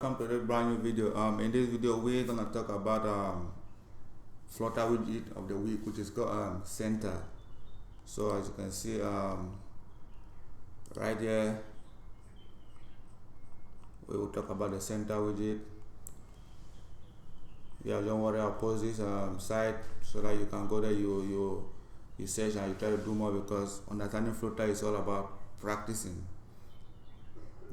Welcome to this brand new video. In this video we're gonna talk about Flutter widget of the week, which is called center. So as you can see right here, we will talk about the center widget. Yeah, don't worry, I'll post this site so that you can go there, you search and you try to do more, because understanding Flutter is all about practicing.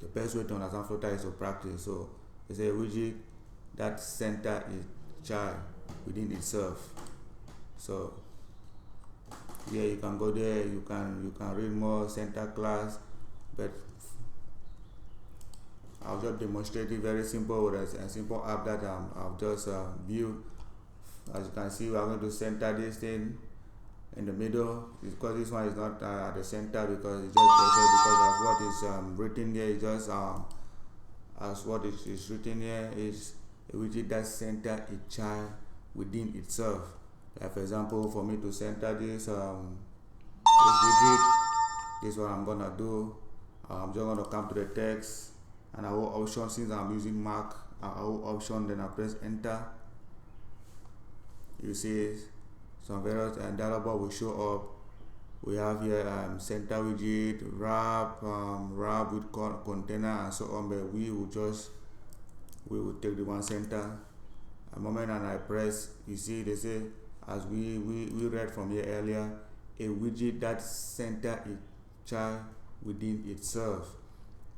The best way to understand Flutter is to practice. So it's a widget that center a child within itself. So yeah, you can go there, you can read more center class, but I'll just demonstrate it very simple with a simple app that I've just built. As you can see, we are going to center this thing in the middle, because this one is not at the center, because it's just because of what is written here. It's just as what is written here is a widget that center a child within itself. Like for example, for me to center this widget, this is what I'm gonna do. I'm just gonna come to the text and I will option, since I'm using Mac, I will option, then I press enter. You see some various dialog box will show up. We have here center widget, wrap with container and so on, but we will take the one center. A moment and I press, you see they say, as we read from here earlier, a widget that center a child within itself.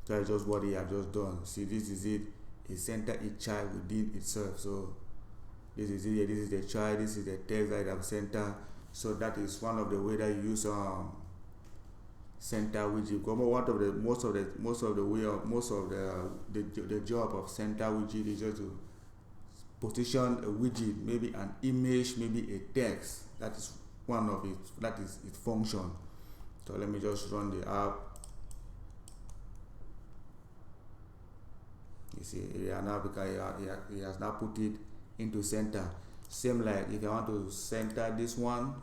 So that's just what they have just done. See, this is it, a center a child within itself. So this is it, this is the child, this is the text that I have center. So that is one of the way that you use center widget. The job of center widget is just to position a widget, maybe an image, maybe a text. That is one of it, that is its function. So let me just run the app. You see, he has now put it into center. Same like if I want to center this one,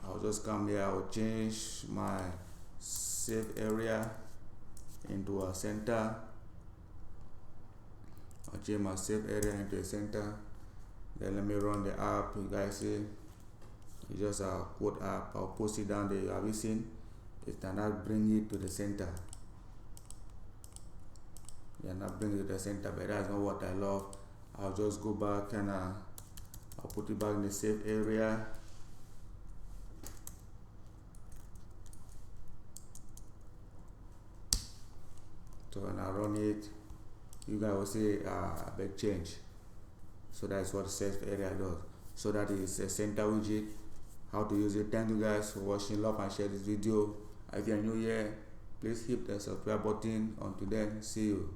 I'll just come here, I'll change my save area into a center. I'll change my save area into a center. Then let me run the app. You guys see, it's just a code app. I'll post it down there. Have you seen? It cannot bring it to the center. Yeah, not bring it to the center, but that's not what I love. I'll just go back and I'll put it back in the save area. So when I run it, you guys will see a big change. So that's what the save area does. So that is a center widget, how to use it. Thank you guys for watching. Love and share this video. If you are new here, please hit the subscribe button. Until then, see you.